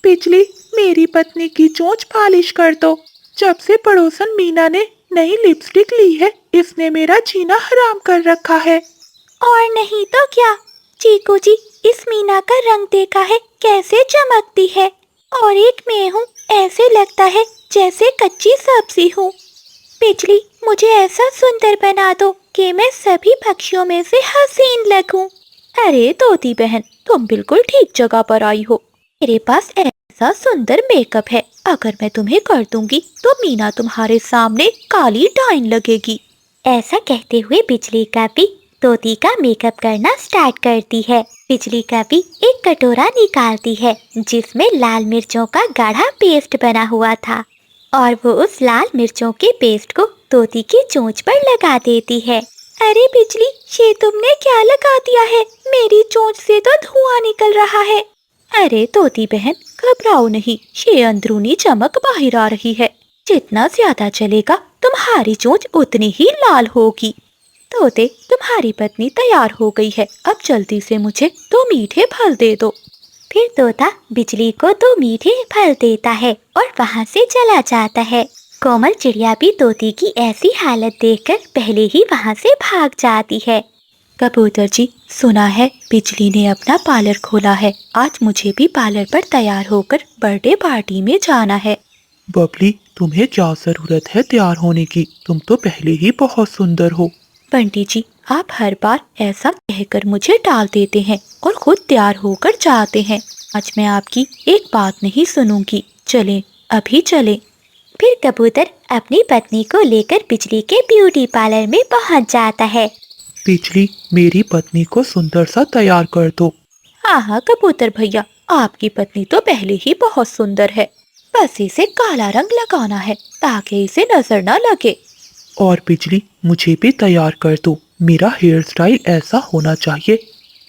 बिजली, मेरी पत्नी की चोंच पालिश कर दो। जब से पड़ोसन मीना ने नई लिपस्टिक ली है, इसने मेरा जीना हराम कर रखा है। और नहीं तो क्या। चीकू जी, इस मीना का रंग देखा है कैसे चमकती है, और एक मैं हूँ, ऐसे लगता है जैसे कच्ची सब्जी हूँ। बिजली, मुझे ऐसा सुंदर बना दो कि मैं सभी पक्षियों में से हसीन लगूं। अरे तोती बहन, तुम बिल्कुल ठीक जगह पर आई हो। मेरे पास ऐसा सुंदर मेकअप है, अगर मैं तुम्हें कर दूंगी तो मीना तुम्हारे सामने काली डाइन लगेगी। ऐसा कहते हुए बिजली का भी तोती का मेकअप करना स्टार्ट करती है। बिजली का भी एक कटोरा निकालती है जिसमें लाल मिर्चों का गाढ़ा पेस्ट बना हुआ था, और वो उस लाल मिर्चों के पेस्ट को तोती की चोंच पर लगा देती है। अरे बिजली, ये तुमने क्या लगा दिया है? मेरी चोंच से तो धुआं निकल रहा है। अरे तोती बहन, घबराओ नहीं, ये अंदरूनी चमक बाहर आ रही है। जितना ज्यादा चलेगा तुम्हारी चोंच उतनी ही लाल होगी। तोते, तुम्हारी पत्नी तैयार हो गई है, अब जल्दी से मुझे 2 मीठे फल दे दो। फिर तोता बिजली को 2 मीठे फल देता है और वहाँ से चला जाता है। कोमल चिड़िया भी तोती की ऐसी हालत देखकर पहले ही वहाँ से भाग जाती है। कबूतर जी, सुना है बिजली ने अपना पार्लर खोला है। आज मुझे भी पार्लर पर तैयार होकर बर्थडे पार्टी में जाना है। बबली, तुम्हें क्या जरूरत है तैयार होने की? तुम तो पहले ही बहुत सुंदर हो। बंटी जी, आप हर बार ऐसा कहकर मुझे टाल देते हैं और खुद तैयार होकर जाते हैं। आज मैं आपकी एक बात नहीं सुनूंगी। चलें, अभी चलें। फिर कबूतर अपनी पत्नी को लेकर बिजली के ब्यूटी पार्लर में पहुँच जाता है। बिजली, मेरी पत्नी को सुंदर सा तैयार कर दो। हाँ हाँ कबूतर भैया, आपकी पत्नी तो पहले ही बहुत सुंदर है। बस इसे काला रंग लगाना है ताकि इसे नजर न लगे। और बिजली, मुझे भी तैयार कर दो। मेरा हेयर स्टाइल ऐसा होना चाहिए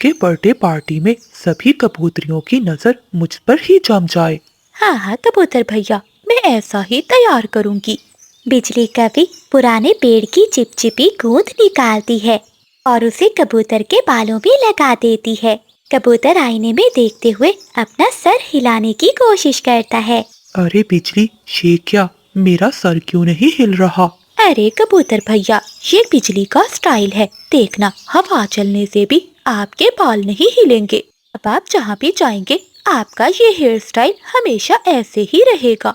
कि बर्थडे पार्टी में सभी कबूतरियों की नजर मुझ पर ही जम जाए। हाँ हाँ कबूतर भैया, मैं ऐसा ही तैयार करूंगी। बिजली कभी पुराने पेड़ की चिपचिपी गूंद निकालती है और उसे कबूतर के बालों में लगा देती है। कबूतर आईने में देखते हुए अपना सर हिलाने की कोशिश करता है। अरे बिजली, ये क्या, मेरा सर क्यों नहीं हिल रहा? अरे कबूतर भैया, ये बिजली का स्टाइल है, देखना हवा चलने से भी आपके बाल नहीं हिलेंगे। अब आप जहाँ भी जाएंगे आपका ये हेयर स्टाइल हमेशा ऐसे ही रहेगा।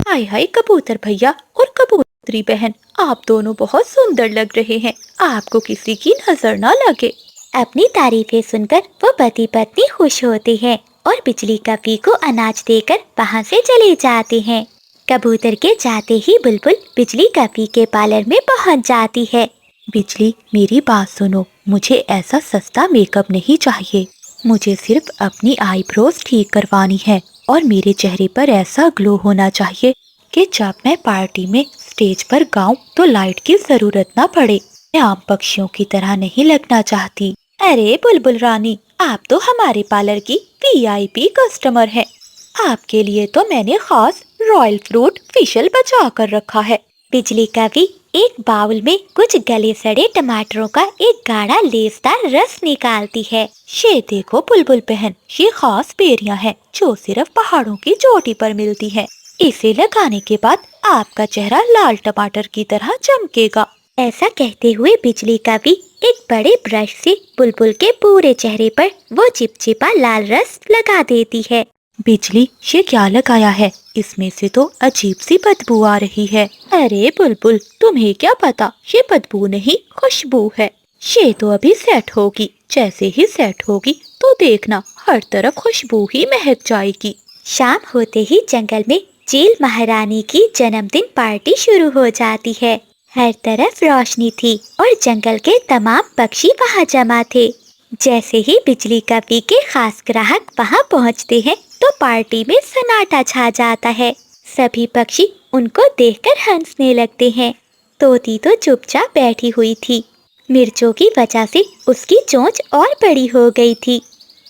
हाय हाय कबूतर भैया और कबूतरी बहन, आप दोनों बहुत सुंदर लग रहे हैं। आपको किसी की नजर ना लगे। अपनी तारीफें सुनकर वो पति पत्नी खुश होते हैं और बिजली कपी को अनाज देकर वहाँ से चले जाते हैं। कबूतर के जाते ही बुलबुल बिजली कपी के पार्लर में पहुँच जाती है। बिजली, मेरी बात सुनो, मुझे ऐसा सस्ता मेकअप नहीं चाहिए। मुझे सिर्फ अपनी आईब्रोज ठीक करवानी है और मेरे चेहरे पर ऐसा ग्लो होना चाहिए कि जब मैं पार्टी में स्टेज पर गाऊं तो लाइट की जरूरत ना पड़े। मैं आम पक्षियों की तरह नहीं लगना चाहती। अरे बुलबुल रानी, आप तो हमारे पार्लर की वीआईपी कस्टमर हैं। आपके लिए तो मैंने खास रॉयल फ्रूट फेशियल बचा कर रखा है। बिजली कभी एक बाउल में कुछ गले सड़े टमाटरों का एक गाढ़ा लेसदार रस निकालती है। ये देखो बुलबुल बहन, ये खास बेरियां हैं जो सिर्फ पहाड़ों की चोटी पर मिलती हैं। इसे लगाने के बाद आपका चेहरा लाल टमाटर की तरह चमकेगा। ऐसा कहते हुए बिजली कभी एक बड़े ब्रश से बुलबुल के पूरे चेहरे पर वो चिपचिपा लाल रस लगा देती है। बिजली, ये क्या लगाया है? इसमें से तो अजीब सी बदबू आ रही है। अरे बुलबुल, तुम्हें क्या पता, ये बदबू नहीं खुशबू है। ये तो अभी सेट होगी, जैसे ही सेट होगी तो देखना हर तरफ खुशबू ही महक जाएगी। शाम होते ही जंगल में चील महारानी की जन्मदिन पार्टी शुरू हो जाती है। हर तरफ रोशनी थी और जंगल के तमाम पक्षी वहाँ जमा थे। जैसे ही बिजली कपी के खास ग्राहक वहाँ पहुँचते हैं तो पार्टी में सन्नाटा छा जाता है। सभी पक्षी उनको देखकर हंसने लगते हैं। तोती तो चुपचाप बैठी हुई थी। मिर्चों की वजह से उसकी चोंच और बड़ी हो गई थी।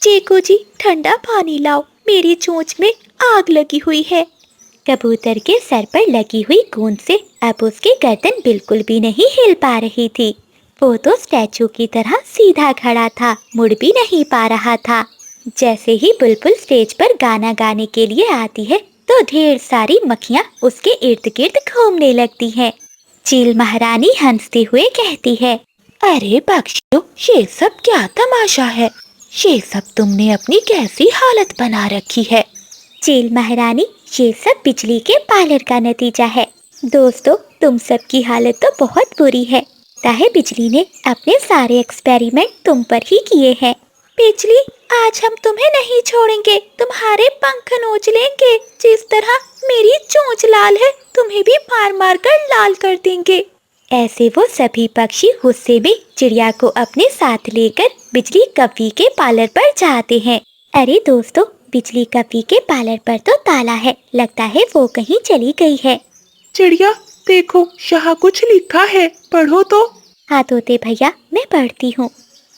चीकू जी, ठंडा पानी लाओ, मेरी चोंच में आग लगी हुई है। कबूतर के सर पर लगी हुई गूंद से अब उसकी गर्दन बिल्कुल भी नहीं हिल पा रही थी। वो तो स्टैचू की तरह सीधा खड़ा था, मुड़ भी नहीं पा रहा था। जैसे ही बुलबुल स्टेज पर गाना गाने के लिए आती है तो ढेर सारी मक्खियाँ उसके इर्द गिर्द घूमने लगती हैं। चील महारानी हंसते हुए कहती है, अरे पक्षियों, ये सब क्या तमाशा है? ये सब तुमने अपनी कैसी हालत बना रखी है? चील महारानी, ये सब बिजली के पार्लर का नतीजा है। दोस्तों, तुम सबकी हालत तो बहुत बुरी है। ताहे बिजली ने अपने सारे एक्सपेरिमेंट तुम पर ही किए हैं। बिजली, आज हम तुम्हें नहीं छोड़ेंगे, तुम्हारे पंख नोच लेंगे। जिस तरह मेरी चोंच लाल है, तुम्हें भी मार मार कर लाल कर देंगे। ऐसे वो सभी पक्षी गुस्से में चिड़िया को अपने साथ लेकर बिजली कव्वी के पार्लर पर जाते हैं। अरे दोस्तों, बिजली कव्वी के पार्लर पर तो ताला है, लगता है वो कहीं चली गई है। चिड़िया, देखो यहाँ कुछ लिखा है, पढ़ो तो। हाँ तोते भैया, मैं पढ़ती हूँ।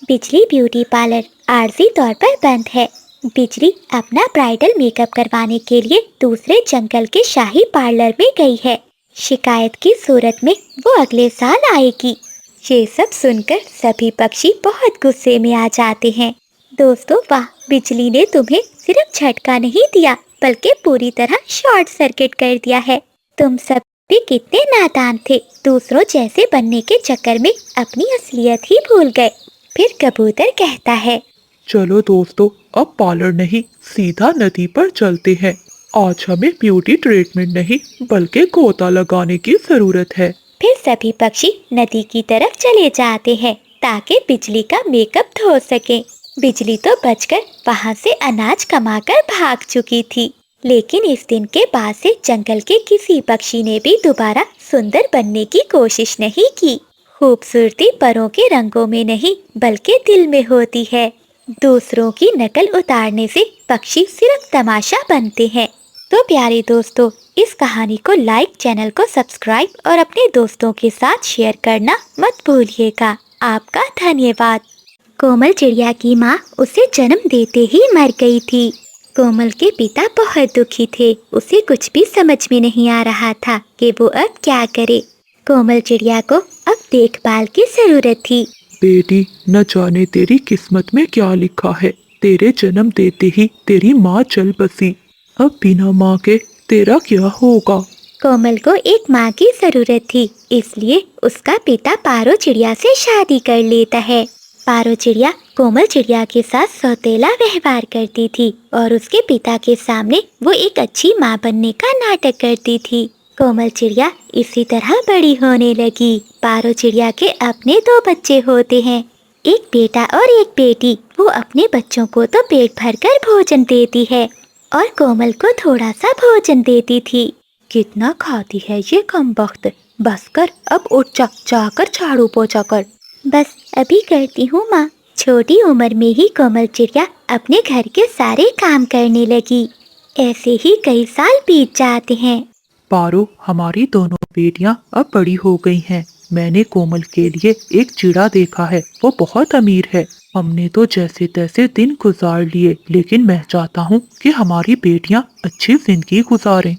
बिजली ब्यूटी पार्लर आरजी तौर पर बंद है। बिजली अपना ब्राइडल मेकअप करवाने के लिए दूसरे जंगल के शाही पार्लर में गई है। शिकायत की सूरत में वो अगले साल आएगी। ये सब सुनकर सभी पक्षी बहुत गुस्से में आ जाते हैं। दोस्तों वाह, बिजली ने तुम्हें सिर्फ झटका नहीं दिया बल्कि पूरी तरह शॉर्ट सर्किट कर दिया है। तुम सब भी कितने नादान थे, दूसरों जैसे बनने के चक्कर में अपनी असलियत ही भूल गए। फिर कबूतर कहता है, चलो दोस्तों, अब पार्लर नहीं, सीधा नदी पर चलते हैं। आज हमें ब्यूटी ट्रीटमेंट नहीं बल्कि गोता लगाने की जरूरत है। फिर सभी पक्षी नदी की तरफ चले जाते हैं ताकि बिजली का मेकअप धो सके। बिजली तो बचकर वहाँ से अनाज कमाकर भाग चुकी थी, लेकिन इस दिन के बाद से जंगल के किसी पक्षी ने भी दोबारा सुंदर बनने की कोशिश नहीं की। खूबसूरती परों के रंगों में नहीं बल्कि दिल में होती है। दूसरों की नकल उतारने से पक्षी सिर्फ तमाशा बनते हैं। तो प्यारे दोस्तों, इस कहानी को लाइक, चैनल को सब्सक्राइब और अपने दोस्तों के साथ शेयर करना मत भूलिएगा। आपका धन्यवाद। कोमल चिड़िया की माँ उसे जन्म देते ही मर गई थी। कोमल के पिता बहुत दुखी थे। उसे कुछ भी समझ में नहीं आ रहा था कि वो अब क्या करे। कोमल चिड़िया को अब देखभाल की जरूरत थी। बेटी, न जाने तेरी किस्मत में क्या लिखा है। तेरे जन्म देते ही तेरी माँ चल बसी। अब बिना माँ के तेरा क्या होगा? कोमल को एक माँ की जरूरत थी, इसलिए उसका पिता पारो चिड़िया से शादी कर लेता है। पारो चिड़िया कोमल चिड़िया के साथ सौतेला व्यवहार करती थी और उसके पिता के सामने वो एक अच्छी माँ बनने का नाटक करती थी। कोमल चिड़िया इसी तरह बड़ी होने लगी। पारो चिड़िया के अपने 2 बच्चे होते हैं, एक बेटा और एक बेटी। वो अपने बच्चों को तो पेट भरकर भोजन देती है और कोमल को थोड़ा सा भोजन देती थी। कितना खाती है ये कमबख्त। बस कर, अब उठ जाकर झाड़ू पोछा कर। बस अभी करती हूँ माँ। छोटी उम्र में ही कोमल चिड़िया अपने घर के सारे काम करने लगी। ऐसे ही कई साल बीत जाते हैं। पारो, हमारी दोनों बेटियां अब बड़ी हो गई हैं। मैंने कोमल के लिए एक चिड़ा देखा है, वो बहुत अमीर है। हमने तो जैसे तैसे दिन गुजार लिए, लेकिन मैं चाहता हूँ कि हमारी बेटियां अच्छी जिंदगी गुजारें।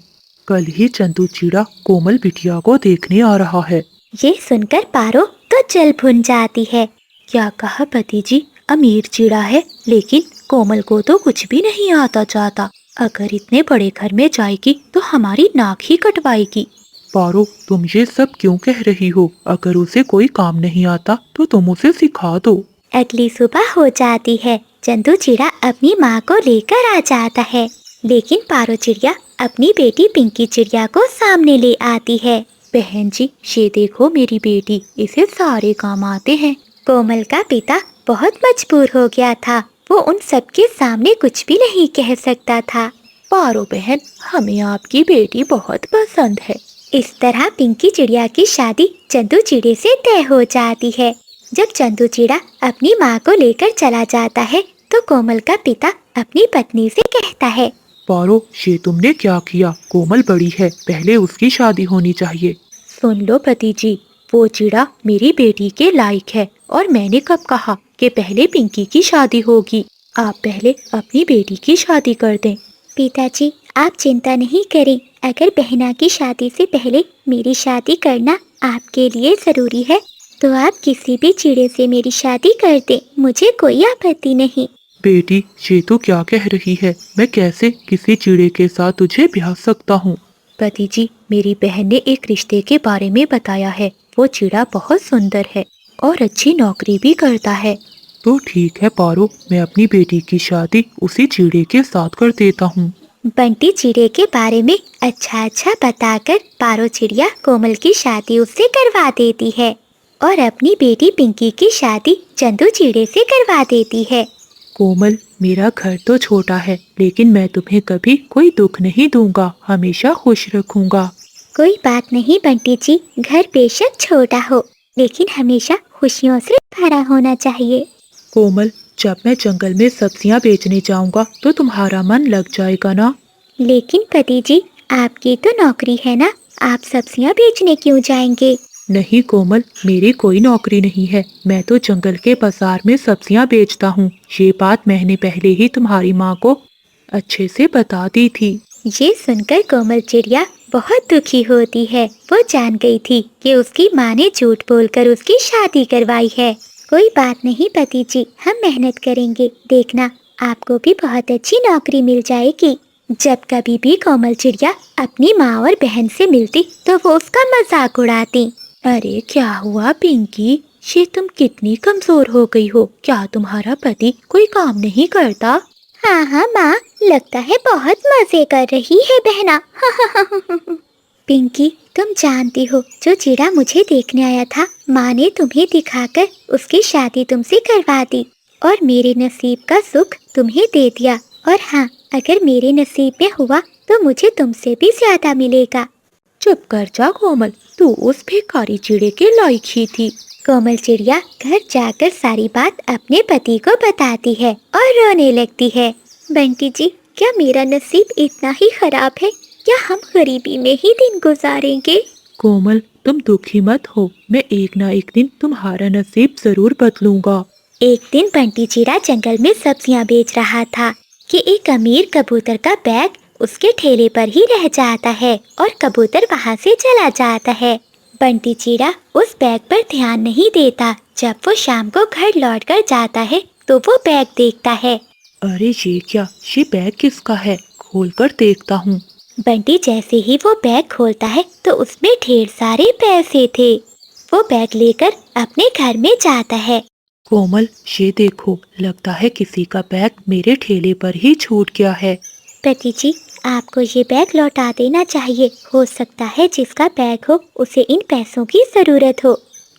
कल ही चंदू चिड़ा कोमल बिटिया को देखने आ रहा है। ये सुनकर पारो तो जल भुन जाती है। क्या कहा पति जी? अमीर चिड़ा है, लेकिन कोमल को तो कुछ भी नहीं आता जाता। अगर इतने बड़े घर में जाएगी तो हमारी नाक ही कटवाएगी। पारो, तुम ये सब क्यों कह रही हो? अगर उसे कोई काम नहीं आता तो तुम उसे सिखा दो। अगली सुबह हो जाती है। चंदू चिड़ा अपनी माँ को लेकर आ जाता है, लेकिन पारो चिड़िया अपनी बेटी पिंकी चिड़िया को सामने ले आती है। बहन जी, ये देखो मेरी बेटी, इसे सारे काम आते हैं। कोमल का पिता बहुत मजबूर हो गया था। वो उन सबके सामने कुछ भी नहीं कह सकता था। पारो बहन, हमें आपकी बेटी बहुत पसंद है। इस तरह पिंकी चिड़िया की शादी चंदू चिड़े से तय हो जाती है। जब चंदू चिड़ा अपनी माँ को लेकर चला जाता है तो कोमल का पिता अपनी पत्नी से कहता है, पारो, ये तुमने क्या किया? कोमल बड़ी है, पहले उसकी शादी होनी चाहिए। सुन लो पति जी, वो चिड़ा मेरी बेटी के लायक है और मैंने कब कहा कि पहले पिंकी की शादी होगी? आप पहले अपनी बेटी की शादी कर दें। पिताजी, आप चिंता नहीं करें। अगर बहना की शादी से पहले मेरी शादी करना आपके लिए ज़रूरी है तो आप किसी भी चिड़े से मेरी शादी कर दें, मुझे कोई आपत्ति नहीं। बेटी, ये तो क्या कह रही है? मैं कैसे किसी चिड़े के साथ तुझे ब्याह सकता हूँ? पति जी, मेरी बहन ने एक रिश्ते के बारे में बताया है। वो चिड़ा बहुत सुंदर है और अच्छी नौकरी भी करता है। तो ठीक है पारो, मैं अपनी बेटी की शादी उसी चिड़े के साथ कर देता हूँ। बंटी चिड़े के बारे में अच्छा अच्छा बताकर पारो चिड़िया कोमल की शादी उससे करवा देती है और अपनी बेटी पिंकी की शादी चंदू चिड़े से करवा देती है। कोमल, मेरा घर तो छोटा है, लेकिन मैं तुम्हें कभी कोई दुख नहीं दूंगा, हमेशा खुश रखूंगा। कोई बात नहीं बंटी जी, घर बेशक छोटा हो लेकिन हमेशा खुशियों से भरा होना चाहिए। कोमल, जब मैं जंगल में सब्जियां बेचने जाऊंगा तो तुम्हारा मन लग जाएगा ना? लेकिन पति जी, आपकी तो नौकरी है ना, आप सब्जियां बेचने क्यों जाएंगे? नहीं कोमल, मेरी कोई नौकरी नहीं है। मैं तो जंगल के बाजार में सब्जियां बेचता हूँ। ये बात मैंने पहले ही तुम्हारी माँ को अच्छे से बता दी थी। ये सुनकर कोमल चिड़िया बहुत दुखी होती है। वो जान गई थी कि उसकी माँ ने झूठ बोलकर उसकी शादी करवाई है। कोई बात नहीं पति जी, हम मेहनत करेंगे, देखना आपको भी बहुत अच्छी नौकरी मिल जाएगी। जब कभी भी कोमल चिड़िया अपनी माँ और बहन से मिलती तो वो उसका मजाक उड़ाती। अरे क्या हुआ पिंकी, ये तुम कितनी कमजोर हो गई हो? क्या तुम्हारा पति कोई काम नहीं करता? हाँ हाँ माँ, लगता है बहुत मजे कर रही है बहना। पिंकी, तुम जानती हो जो चिड़ा मुझे देखने आया था, माँ ने तुम्हें दिखाकर उसकी शादी तुमसे करवा दी और मेरे नसीब का सुख तुम्हें दे दिया। और हाँ, अगर मेरे नसीब में हुआ तो मुझे तुमसे भी ज्यादा मिलेगा। चुप कर जा कोमल, तू उस भिखारी चिड़े के लायक ही थी। कोमल चिड़िया घर जाकर सारी बात अपने पति को बताती है और रोने लगती है। बंटी जी, क्या मेरा नसीब इतना ही खराब है? क्या हम गरीबी में ही दिन गुजारेंगे? कोमल, तुम दुखी मत हो, मैं एक ना एक दिन तुम्हारा नसीब जरूर बदलूंगा। एक दिन बंटी चिड़ा जंगल में सब्जियां बेच रहा था कि एक अमीर कबूतर का बैग उसके ठेले पर ही रह जाता है और कबूतर वहाँ से चला जाता है। बंटी चिड़ा उस बैग पर ध्यान नहीं देता। जब वो शाम को घर लौट कर जाता है तो वो बैग देखता है। अरे ये क्या, ये बैग किसका है? खोल कर देखता हूँ। बंटी जैसे ही वो बैग खोलता है तो उसमें ढेर सारे पैसे थे। वो बैग लेकर अपने घर में जाता है। कोमल, ये देखो, लगता है किसी का बैग मेरे ठेले पर ही छूट गया है। पति जी, आपको ये बैग लौटा देना चाहिए। हो सकता है जिसका बैग हो उसे इन पैसों की जरूरत हो।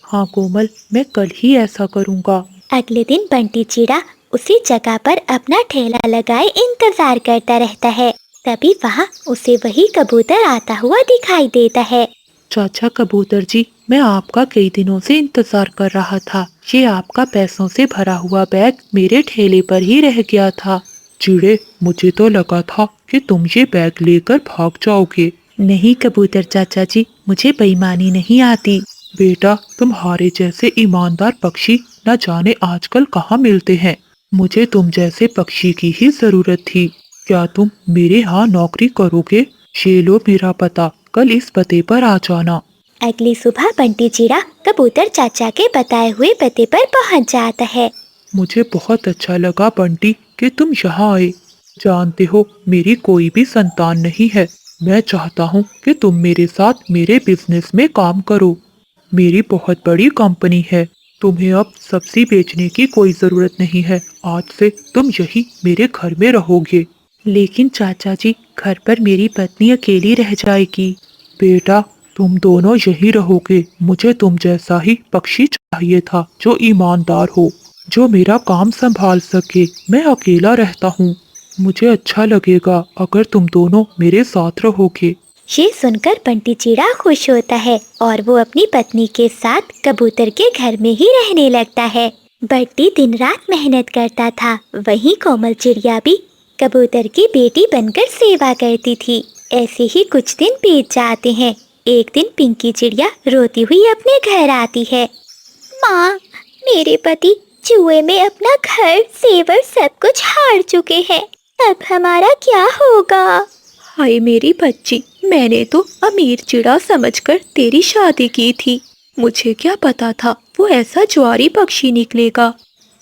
हाँ कोमल, मैं कल ही ऐसा करूँगा। अगले दिन बंटी चिड़ा उसी जगह पर अपना ठेला लगाए इंतजार करता रहता है। तभी वहाँ उसे वही कबूतर आता हुआ दिखाई देता है। चाचा कबूतर जी, मैं आपका कई दिनों से इंतजार कर रहा था। ये आपका पैसों से भरा हुआ बैग मेरे ठेले पर ही रह गया था। चिड़े, मुझे तो लगा था कि तुम ये बैग लेकर भाग जाओगे। नहीं कबूतर चाचा जी, मुझे बेईमानी नहीं आती। बेटा, तुम्हारे जैसे ईमानदार पक्षी न जाने आजकल कहाँ मिलते हैं। मुझे तुम जैसे पक्षी की ही जरूरत थी। क्या तुम मेरे यहाँ नौकरी करोगे? ये लो मेरा पता, कल इस पते पर आ जाना। अगली सुबह बंटी चिड़ा कबूतर चाचा के बताए हुए पते पर पहुंच जाता है। मुझे बहुत अच्छा लगा बंटी कि तुम यहाँ आए। जानते हो, मेरी कोई भी संतान नहीं है। मैं चाहता हूँ कि तुम मेरे साथ मेरे बिजनेस में काम करो। मेरी बहुत बड़ी कंपनी है। तुम्हें अब सब्जी बेचने की कोई जरूरत नहीं है। आज से तुम यही मेरे घर में रहोगे। लेकिन चाचा जी, घर पर मेरी पत्नी अकेली रह जाएगी। बेटा, तुम दोनों यही रहोगे। मुझे तुम जैसा ही पक्षी चाहिए था, जो ईमानदार हो, जो मेरा काम संभाल सके। मैं अकेला रहता हूँ। मुझे अच्छा लगेगा अगर तुम दोनों मेरे साथ रहोगे। ये सुनकर बंटी चिड़ा खुश होता है और वो अपनी पत्नी के साथ कबूतर के घर में ही रहने लगता है। बंटी दिन रात मेहनत करता था, वहीं कोमल चिड़िया भी कबूतर की बेटी बनकर सेवा करती थी। ऐसे ही कुछ दिन बीत जाते हैं। एक दिन पिंकी चिड़िया रोती हुई अपने घर आती है। माँ, मेरे पति जुए में अपना घर, सेवर सब कुछ हार चुके हैं। अब हमारा क्या होगा? हाय मेरी बच्ची, मैंने तो अमीर चिड़ा समझकर तेरी शादी की थी। मुझे क्या पता था वो ऐसा ज्वारी पक्षी निकलेगा।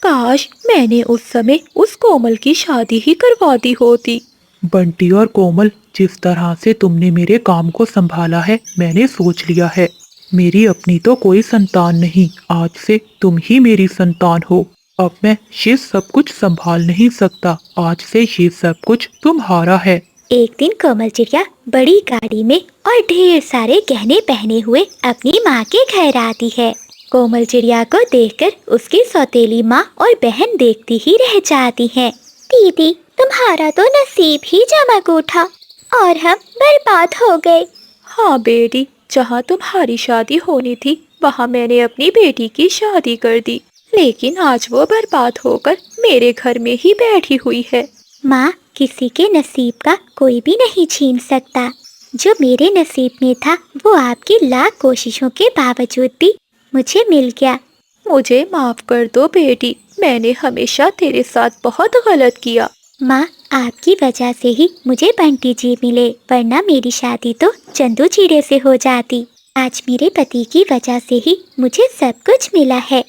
काश मैंने उस समय उस कोमल की शादी ही करवा दी होती। बंटी और कोमल, जिस तरह से तुमने मेरे काम को संभाला है मैंने सोच लिया है। मेरी अपनी तो कोई संतान नहीं, आज से तुम ही मेरी संतान हो। अब मैं ये सब कुछ संभाल नहीं सकता, आज से ये सब कुछ तुम्हारा है। एक दिन कोमल चिड़िया बड़ी गाड़ी में और ढेर सारे गहने पहने हुए अपनी माँ के घर आती है। कोमल चिड़िया को देखकर उसकी सौतेली माँ और बहन देखती ही रह जाती हैं। दीदी, तुम्हारा तो नसीब ही चमक उठा और हम बर्बाद हो गए। हाँ बेटी, जहाँ तुम्हारी शादी होनी थी वहाँ मैंने अपनी बेटी की शादी कर दी, लेकिन आज वो बर्बाद होकर मेरे घर में ही बैठी हुई है। माँ, किसी के नसीब का कोई भी नहीं छीन सकता। जो मेरे नसीब में था वो आपकी लाख कोशिशों के बावजूद भी मुझे मिल गया। मुझे माफ कर दो बेटी, मैंने हमेशा तेरे साथ बहुत गलत किया। माँ, आपकी वजह से ही मुझे बंटी जी मिले, वरना मेरी शादी तो चंदू चिड़े से हो जाती। आज मेरे पति की वजह से ही मुझे सब कुछ मिला है।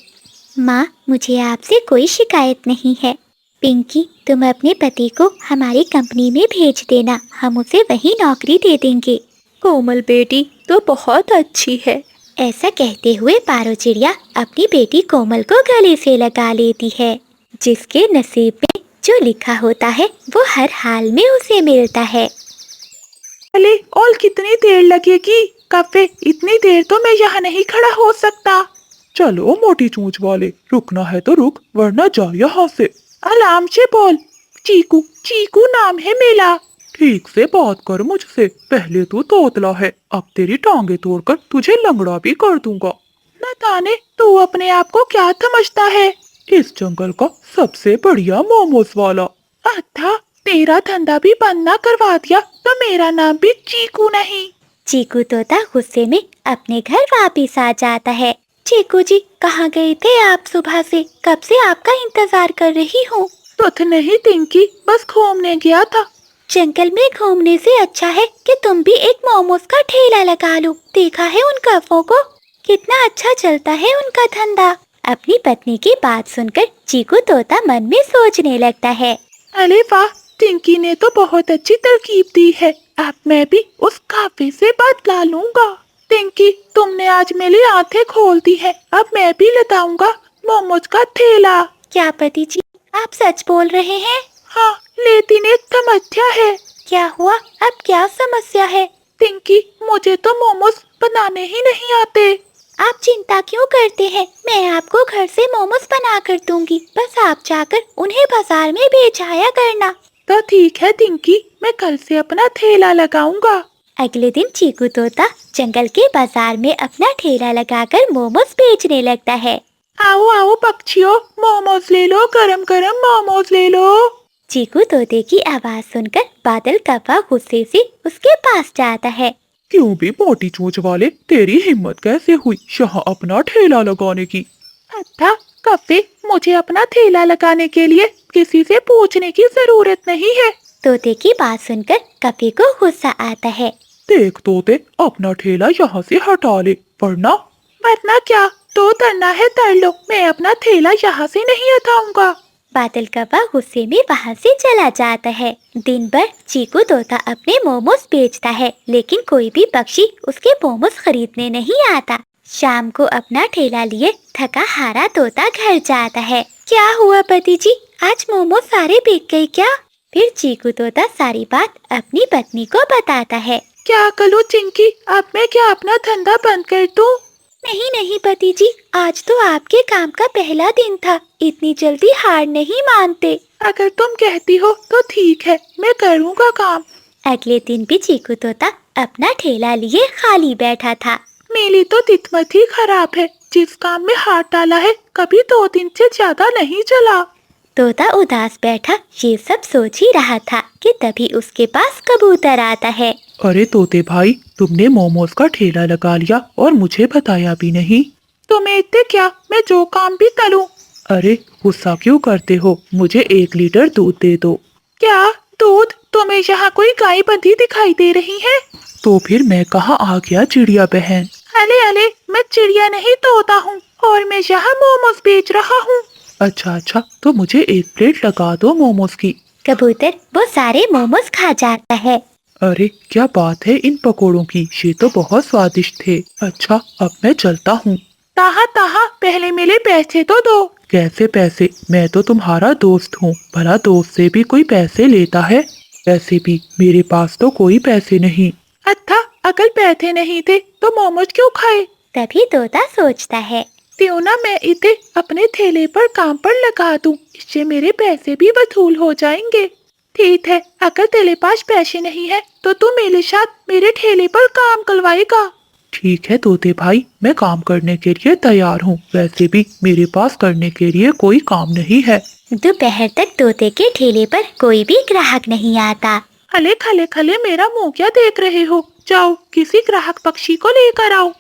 माँ, मुझे आपसे कोई शिकायत नहीं है। पिंकी, तुम अपने पति को हमारी कंपनी में भेज देना, हम उसे वहीं नौकरी दे देंगे। कोमल बेटी तो बहुत अच्छी है। ऐसा कहते हुए पारो चिड़िया अपनी बेटी कोमल को गले से लगा लेती है। जिसके नसीब में जो लिखा होता है वो हर हाल में उसे मिलता है। अरे और कितनी देर लगेगी? कफ्फे, इतनी देर तो मैं यहाँ नहीं खड़ा हो सकता। चलो मोटी चूंच वाले, रुकना है तो रुक, वरना जा यहाँ से। आराम से बोल। चीकू, चीकू नाम है मेरा। ठीक से बात कर मुझसे, पहले तू तोतला है, अब तेरी टांगे तोड़कर तुझे लंगड़ा भी कर दूंगा। न जाने तू अपने आप को क्या समझता है? इस जंगल का सबसे बढ़िया मोमोज वाला। अच्छा, तेरा धंधा भी बंद ना करवा दिया तो मेरा नाम भी चीकू नहीं। चीकू तोता गुस्से में अपने घर वापिस आ जाता है। चीकू जी, कहाँ गए थे आप सुबह से? कब से आपका इंतजार कर रही हूँ। तो नहीं टिंकी, बस घूमने गया था। जंगल में घूमने से अच्छा है कि तुम भी एक मोमोज का ठेला लगा लो। देखा है उन कौवों को, कितना अच्छा चलता है उनका धंधा। अपनी पत्नी की बात सुनकर चीकू तोता मन में सोचने लगता है। अरे वाह, टिंकी ने तो बहुत अच्छी तरकीब दी है। अब मैं भी उस काफे से बदला लूंगा। टिंकी, तुमने आज मेरी आंखें खोल दी है। अब मैं भी लगाऊंगा मोमोज का ठेला। क्या पति जी, आप सच बोल रहे हैं? हाँ, लेकिन एक समस्या है। क्या हुआ? अब क्या समस्या है? टिंकी, मुझे तो मोमोज बनाने ही नहीं आते। आप चिंता क्यों करते हैं? मैं आपको घर से मोमोज बना कर दूंगी, बस आप जाकर उन्हें बाजार में बेच आया करना। तो ठीक है टिंकी, मैं कल से अपना ठेला लगाऊंगा। अगले दिन चीकू तोता जंगल के बाजार में अपना ठेला लगाकर मोमोज बेचने लगता है। आओ आओ पक्षियों, मोमोज ले लो, गरम गरम मोमोज ले लो। चीकू तोते की आवाज सुनकर बादल कौवा गुस्से से उसके पास जाता है। क्यों भी मोटी चोंच वाले, तेरी हिम्मत कैसे हुई यहाँ अपना ठेला लगाने की? अच्छा कफ्फे, मुझे अपना ठेला लगाने के लिए किसी से पूछने की जरूरत नहीं है। तोते की बात सुनकर कपे को गुस्सा आता है। देख तोते, अपना ठेला यहाँ से हटा ले, वरना क्या? तो करना है कर लो, मैं अपना ठेला यहाँ से नहीं हटाऊंगा। बादल कौवा गुस्से में वहाँ से चला जाता है। दिन भर चीकू तोता अपने मोमोज बेचता है, लेकिन कोई भी पक्षी उसके मोमोज खरीदने नहीं आता। शाम को अपना ठेला लिए थका हारा तोता घर जाता है। क्या हुआ पति जी, आज मोमोज सारे बिक गए क्या? फिर चीकू तोता सारी बात अपनी पत्नी को बताता है। क्या करूं चिंकी, अब मैं क्या अपना धंधा बंद कर दूं? नहीं नहीं पति जी, आज तो आपके काम का पहला दिन था, इतनी जल्दी हार नहीं मानते। अगर तुम कहती हो तो ठीक है, मैं करूँगा काम। अगले दिन भी चीकू तोता अपना ठेला लिए खाली बैठा था। मेरी तो किस्मत ही खराब है, जिस काम में हाथ डाला है कभी 2 दिन से ज्यादा नहीं चला। तोता उदास बैठा ये सब सोच ही रहा था कि तभी उसके पास कबूतर आता है। अरे तोते भाई, तुमने मोमोज का ठेला लगा लिया और मुझे बताया भी नहीं। तुम्हें इतने क्या, मैं जो काम भी करूं। अरे गुस्सा क्यों करते हो, मुझे 1 लीटर दूध दे दो। क्या दूध? तुम्हें यहाँ कोई गाय बंधी दिखाई दे रही है? तो फिर मैं कहाँ आ गया चिड़िया बहन। अरे अरे, मैं चिड़िया नहीं तोता हूँ और मैं यहाँ मोमोज बेच रहा हूँ। अच्छा अच्छा, तो मुझे एक प्लेट लगा दो मोमोज की। कबूतर वो सारे मोमोज खा जाता है। अरे क्या बात है इन पकोड़ों की, ये तो बहुत स्वादिष्ट थे। अच्छा अब मैं चलता हूँ। ताहा ताहा, पहले मेरे पैसे तो दो। कैसे पैसे? मैं तो तुम्हारा दोस्त हूँ, भला दोस्त से भी कोई पैसे लेता है? वैसे भी मेरे पास तो कोई पैसे नहीं। अच्छा, अगर पैसे नहीं थे तो मोमोज क्यों खाए? तभी तोता सोचता है, क्यों ना मैं इसे अपने ठेले पर काम पर लगा दूं, इससे मेरे पैसे भी वसूल हो जाएंगे। ठीक है, अगर तेरे पास पैसे नहीं है तो तू मेरे साथ मेरे ठेले पर काम करवाएगा। ठीक है तोते भाई, मैं काम करने के लिए तैयार हूँ। वैसे भी मेरे पास करने के लिए कोई काम नहीं है। दोपहर तक तोते के ठेले पर कोई भी ग्राहक नहीं आता। खले खले खले, मेरा मुंह क्या देख रहे हो? जाओ किसी ग्राहक पक्षी को लेकर आओ।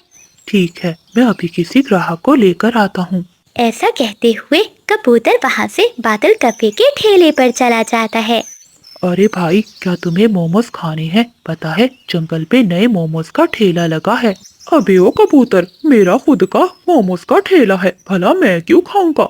ठीक है, मैं अभी किसी ग्राहक को लेकर आता हूँ। ऐसा कहते हुए कबूतर वहाँ से बादल कफे के ठेले पर चला जाता है। अरे भाई, क्या तुम्हें मोमोज खाने हैं? पता है जंगल पे नए मोमोज का ठेला लगा है। अबे ओ कबूतर, मेरा खुद का मोमोज का ठेला है, भला मैं क्यों खाऊंगा?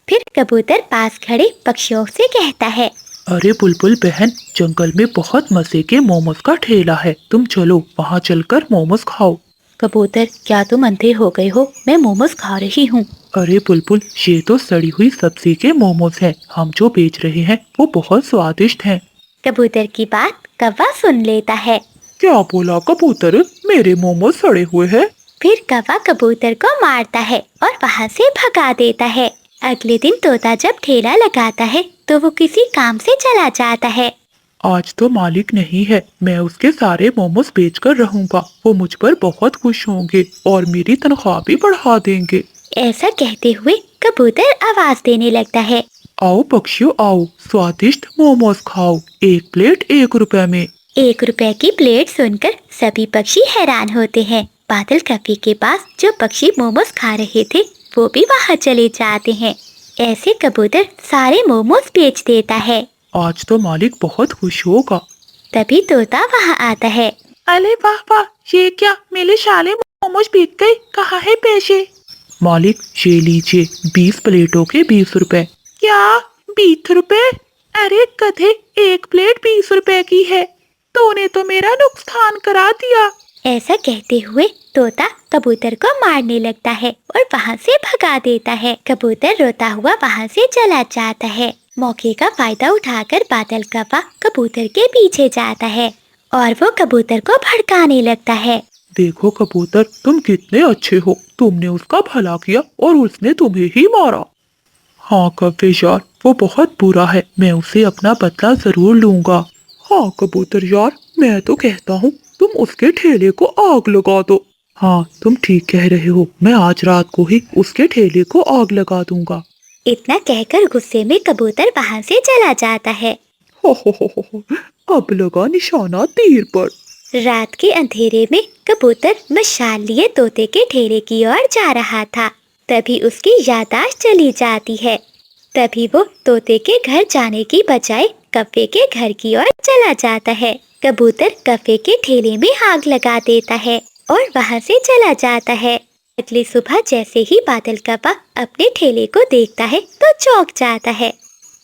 फिर कबूतर पास खड़े पक्षियों से कहता है, अरे बुलबुल बहन, जंगल में बहुत मजे के मोमोज का ठेला है, तुम चलो वहाँ चलकर मोमोज खाओ। कबूतर, क्या तुम अंधे हो गए हो? मैं मोमोज खा रही हूँ। अरे बुलबुल, ये तो सड़ी हुई सब्जी के मोमोज हैं। हम जो बेच रहे हैं वो बहुत स्वादिष्ट हैं। कबूतर की बात कौवा सुन लेता है। क्या बोला कबूतर? मेरे मोमोज सड़े हुए हैं? फिर कौवा कबूतर को मारता है और वहाँ से भगा देता है। अगले दिन तोता जब ठेला लगाता है तो वो किसी काम से चला जाता है। आज तो मालिक नहीं है, मैं उसके सारे मोमोज बेच कर रहूंगा। वो मुझ पर बहुत खुश होंगे और मेरी तनख्वाह भी बढ़ा देंगे। ऐसा कहते हुए कबूतर आवाज देने लगता है, आओ पक्षियों आओ, स्वादिष्ट मोमोज खाओ, एक प्लेट 1 रुपए में। 1 रुपए की प्लेट सुनकर सभी पक्षी हैरान होते हैं। बादल कफे के पास जो पक्षी मोमोज खा रहे थे वो भी वहाँ चले जाते हैं। ऐसे कबूतर सारे मोमोज बेच देता है। आज तो मालिक बहुत खुश होगा। तभी तोता वहाँ आता है। अरे वाह वाह, ये क्या, मेरे साले मोमोज बिक गए, कहाँ है पैसे? मालिक ये लीजिए, 20 प्लेटों के 20 रुपए। क्या 20 रुपए? अरे गधे, एक प्लेट 20 रुपए की है, तूने तो मेरा नुकसान करा दिया। ऐसा कहते हुए तोता कबूतर को मारने लगता है और वहाँ से भगा देता है। कबूतर रोता हुआ वहाँ से चला जाता है। मौके का फायदा उठाकर बादल कौवा कबूतर के पीछे जाता है और वो कबूतर को भड़काने लगता है। देखो कबूतर, तुम कितने अच्छे हो, तुमने उसका भला किया और उसने तुम्हें ही मारा। हाँ कव्वे यार, वो बहुत बुरा है, मैं उसे अपना बदला जरूर लूंगा। हाँ कबूतर यार, मैं तो कहता हूँ तुम उसके ठेले को आग लगा दो। हाँ तुम ठीक कह रहे हो, मैं आज रात को ही उसके ठेले को आग लगा दूंगा। इतना कहकर गुस्से में कबूतर वहाँ से चला जाता है। हो, अब लगा निशाना तीर पर। रात के अंधेरे में कबूतर मशाल लिए तोते के ठेले की ओर जा रहा था। तभी उसकी याददाश्त चली जाती है। तभी वो तोते के घर जाने की बजाय कौवे के घर की ओर चला जाता है। कबूतर कौवे के ठेले में आग लगा देता है और वहाँ से चला जाता है। अगली सुबह जैसे ही बादल कौवा अपने ठेले को देखता है तो चौंक जाता है।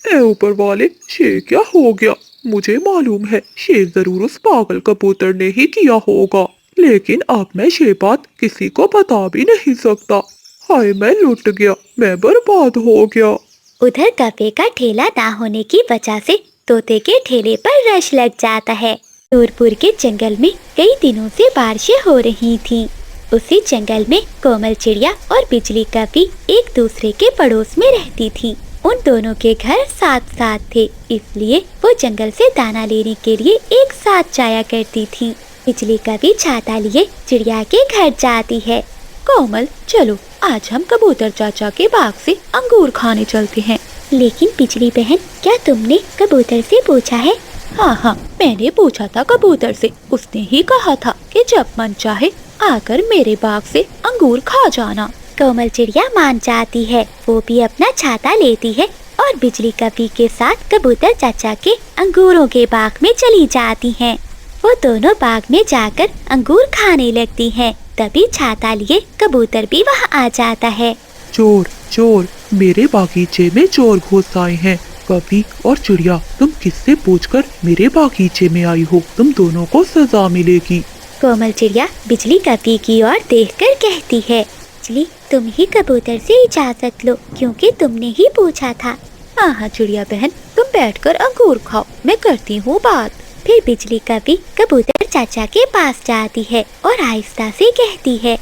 ए ऊपर वाले, ये क्या हो गया? मुझे मालूम है ये जरूर उस पागल कबूतर ने ही किया होगा, लेकिन अब मैं ये बात किसी को बता भी नहीं सकता। हाय मैं लुट गया, मैं बर्बाद हो गया। उधर कौवे का ठेला ना होने की वजह से तोते के ठेले पर रश लग जाता है। नूरपुर के जंगल में कई दिनों से बारिशें हो रही थीं। उसी जंगल में कोमल चिड़िया और बिजली कौवी एक दूसरे के पड़ोस में रहती थी। उन दोनों के घर साथ साथ थे, इसलिए वो जंगल से दाना लेने के लिए एक साथ जाया करती थी। बिजली कौवी छाता लिए चिड़िया के घर जाती है। कोमल, चलो आज हम कबूतर चाचा के बाग से अंगूर खाने चलते हैं। लेकिन बिजली बहन, क्या तुमने कबूतर से पूछा है? हाँ, मैंने पूछा था कबूतर से, उसने ही कहा था कि जब मन चाहे आकर मेरे बाग से अंगूर खा जाना। कोमल चिड़िया मान जाती है। वो भी अपना छाता लेती है और बिजली कौवी के साथ कबूतर चाचा के अंगूरों के बाग में चली जाती हैं। वो दोनों बाग में जाकर अंगूर खाने लगती हैं। तभी छाता लिए कबूतर भी वहाँ आ जाता है। चोर चोर, मेरे बागीचे में चोर घुस आए हैं। कभी और चिड़िया, तुम किससे पूछकर मेरे बागीचे में आई हो? तुम दोनों को सजा मिलेगी। कोमल चिड़िया बिजली कपी की ओर देखकर कहती है, बिजली तुम ही कबूतर से इजाजत लो, क्योंकि तुमने ही पूछा था। हाँ हाँ चिड़िया बहन, तुम बैठकर अंगूर खाओ, मैं करती हूँ बात। फिर बिजली कपी कबूतर चाचा के पास जाती है और आहिस्ता से कहती है,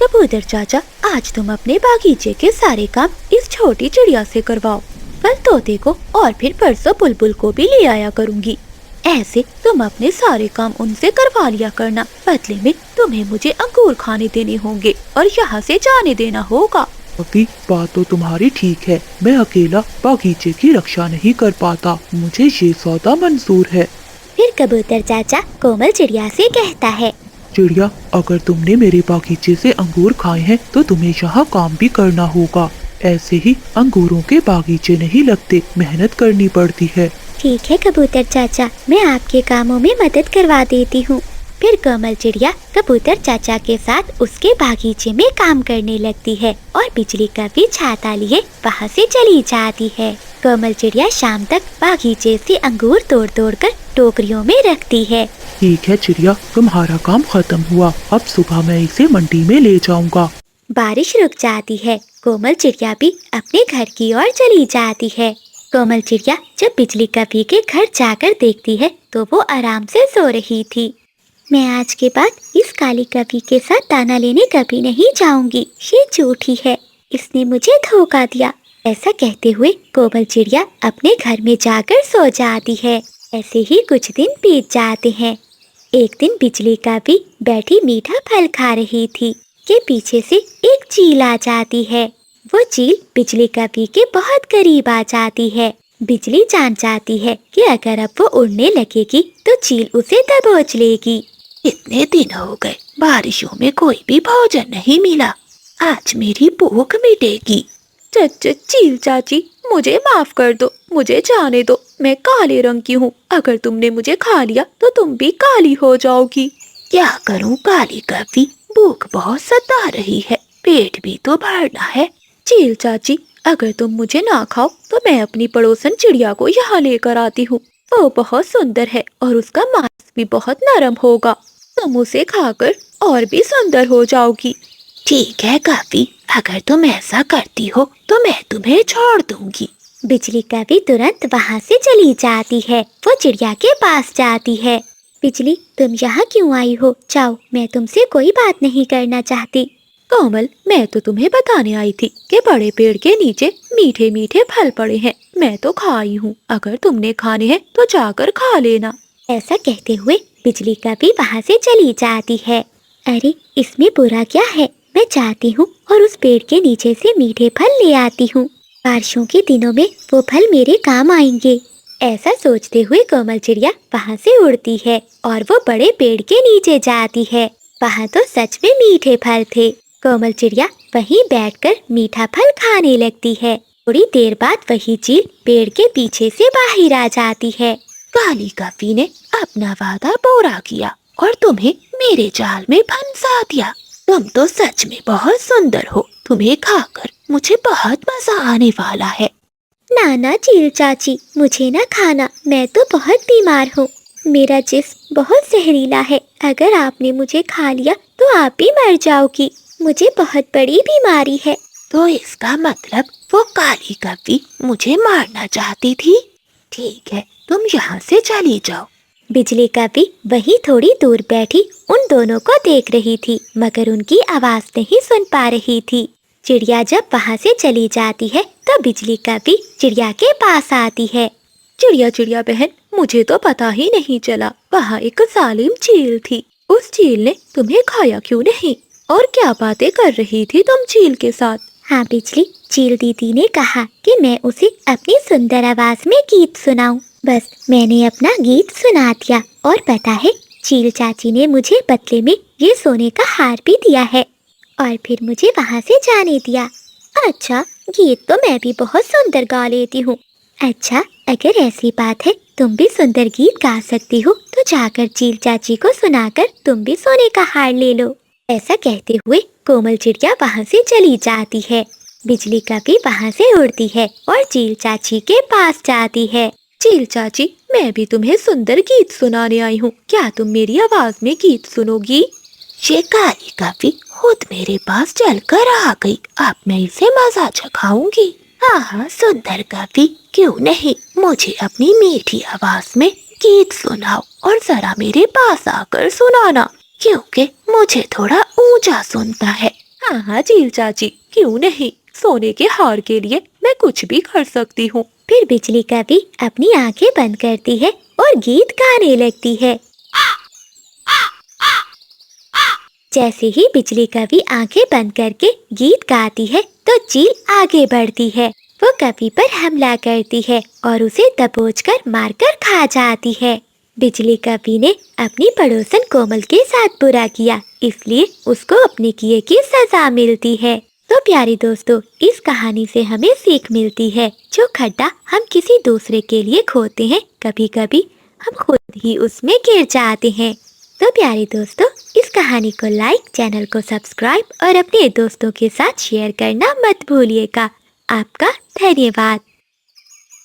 कबूतर चाचा, आज तुम अपने बागीचे के सारे काम इस छोटी चिड़िया से करवाओ। कल तोते को और फिर परसों बुलबुल को भी ले आया करूँगी। ऐसे तुम अपने सारे काम उनसे करवा लिया करना। बदले में तुम्हें मुझे अंगूर खाने देने होंगे और यहाँ से जाने देना होगा। अभी बात तो तुम्हारी ठीक है, मैं अकेला बागीचे की रक्षा नहीं कर पाता, मुझे ये सौदा मंजूर है। फिर कबूतर चाचा कोमल चिड़िया से कहता है, चिड़िया, अगर तुमने मेरे बागीचे से अंगूर खाए हैं तो तुम्हें यहाँ काम भी करना होगा। ऐसे ही अंगूरों के बागीचे नहीं लगते, मेहनत करनी पड़ती है। ठीक है कबूतर चाचा, मैं आपके कामों में मदद करवा देती हूँ। फिर कोमल चिड़िया कबूतर चाचा के साथ उसके बागीचे में काम करने लगती है और बिजली का भी छाता लिए वहाँ से चली जाती है। कोमल चिड़िया शाम तक बागीचे से अंगूर तोड़ तोड़ कर टोकरियों में रखती है। ठीक है चिड़िया, तुम्हारा काम खत्म हुआ, अब सुबह मैं इसे मंडी में ले जाऊंगा। बारिश रुक जाती है। कोमल चिड़िया भी अपने घर की ओर चली जाती है। कोमल चिड़िया जब बिजली कपी के घर जाकर देखती है तो वो आराम से सो रही थी। मैं आज के बाद इस काली कपी के साथ दाना लेने कभी नहीं जाऊंगी, ये झूठी है, इसने मुझे धोखा दिया। ऐसा कहते हुए कोमल चिड़िया अपने घर में जाकर सो जाती है। ऐसे ही कुछ दिन बीत जाते हैं। एक दिन बिजली कपी बैठी मीठा फल खा रही थी कि पीछे से एक चील आ जाती है। वो चील बिजली कपी के बहुत करीब आ जाती है। बिजली जान जाती है कि अगर अब वो उड़ने लगेगी तो चील उसे दबोच लेगी। इतने दिन हो गए, बारिशों में कोई भी भोजन नहीं मिला, आज मेरी भूख मिटेगी। चील चाची, मुझे माफ कर दो, मुझे जाने दो, मैं काले रंग की हूँ, अगर तुमने मुझे खा लिया तो तुम भी काली हो जाओगी। क्या करूँ काली कपी, भूख बहुत सता रही है, पेट भी तो भरना है। चील चाची, अगर तुम मुझे ना खाओ तो मैं अपनी पड़ोसन चिड़िया को यहाँ लेकर आती हूँ। वो बहुत सुंदर है और उसका मांस भी बहुत नरम होगा, तुम उसे खाकर और भी सुंदर हो जाओगी। ठीक है कपी, अगर तुम ऐसा करती हो तो मैं तुम्हें छोड़ दूंगी। बिजली कपी तुरंत वहाँ से चली जाती है। वो चिड़िया के पास जाती है। बिजली, तुम यहाँ क्यों आई हो? जाओ, मैं तुमसे कोई बात नहीं करना चाहती। कोमल, मैं तो तुम्हें बताने आई थी कि बड़े पेड़ के नीचे मीठे मीठे फल पड़े हैं, मैं तो खाई हूँ, अगर तुमने खाने हैं तो जाकर खा लेना। ऐसा कहते हुए बिजली कपी वहाँ से चली जाती है। अरे, इसमें बुरा क्या है, मैं जाती हूँ और उस पेड़ के नीचे से मीठे फल ले आती हूँ, बारिशों के दिनों में वो फल मेरे काम आएंगे। ऐसा सोचते हुए कोमल चिड़िया वहाँ से उड़ती है और वो बड़े पेड़ के नीचे जाती है। वहाँ तो सच में मीठे फल थे। कोमल चिड़िया वहीं बैठकर मीठा फल खाने लगती है। थोड़ी देर बाद वही चील पेड़ के पीछे से बाहर आ जाती है। काली कपी ने अपना वादा पूरा किया और तुम्हें मेरे जाल में फंसा दिया। तुम तो सच में बहुत सुंदर हो, तुम्हें खाकर मुझे बहुत मजा आने वाला है। नाना चील चाची, मुझे ना खाना, मैं तो बहुत बीमार हूँ, मेरा जिस्म बहुत जहरीला है, अगर आपने मुझे खा लिया तो आप भी मर जाओगी, मुझे बहुत बड़ी बीमारी है। तो इसका मतलब वो काली कपी मुझे मारना चाहती थी। ठीक है, तुम यहाँ से चली जाओ। बिजली कपी वहीं थोड़ी दूर बैठी उन दोनों को देख रही थी, मगर उनकी आवाज नहीं सुन पा रही थी। चिड़िया जब वहाँ से चली जाती है तो बिजली कपी चिड़िया के पास आती है। चिड़िया बहन, मुझे तो पता ही नहीं चला, वहाँ एक जालिम चील थी, उस चील ने तुम्हें खाया क्यों नहीं? और क्या बातें कर रही थी तुम चील के साथ? हाँ बिजली, चील दीदी ने कहा कि मैं उसे अपनी सुंदर आवाज में गीत सुनाऊं। बस मैंने अपना गीत सुना दिया और पता है, चील चाची ने मुझे बदले में ये सोने का हार भी दिया है और फिर मुझे वहाँ से जाने दिया। अच्छा, गीत तो मैं भी बहुत सुंदर गा लेती हूँ। अच्छा, अगर ऐसी बात है तुम भी सुंदर गीत गा सकती हो तो जाकर चील चाची को सुनाकर तुम भी सोने का हार ले लो। ऐसा कहते हुए कोमल चिड़िया वहाँ से चली जाती है। बिजली कभी वहाँ से उड़ती है और चील चाची के पास जाती है। चील चाची, मैं भी तुम्हें सुंदर गीत सुनाने आई हूँ, क्या तुम मेरी आवाज में गीत सुनोगी? ये काली कभी खुद मेरे पास चलकर आ गई, अब मैं इसे मजा चखाऊंगी। हाँ हाँ सुंदर कभी, क्यों नहीं, मुझे अपनी मीठी आवाज में गीत सुनाओ और जरा मेरे पास आकर सुनाना, क्योंकि मुझे थोड़ा ऊंचा सुनता है। हाँ हाँ चील चाची, क्यों नहीं, सोने के हार के लिए मैं कुछ भी कर सकती हूँ। फिर बिजली कभी अपनी आंखें बंद करती है और गीत गाने लगती है। जैसे ही बिजली कभी आंखें बंद करके गीत गाती है तो चील आगे बढ़ती है। वो कभी पर हमला करती है और उसे दबोचकर मारकर खा जाती है। बिजली कभी ने अपनी पड़ोसन कोमल के साथ बुरा किया, इसलिए उसको अपने किए की सजा मिलती है। तो प्यारे दोस्तों, इस कहानी से हमें सीख मिलती है, जो खड्डा हम किसी दूसरे के लिए खोदते हैं, कभी कभी हम खुद ही उसमें गिर जाते हैं। तो प्यारे दोस्तों, इस कहानी को लाइक, चैनल को सब्सक्राइब और अपने दोस्तों के साथ शेयर करना मत भूलिएगा। आपका धन्यवाद।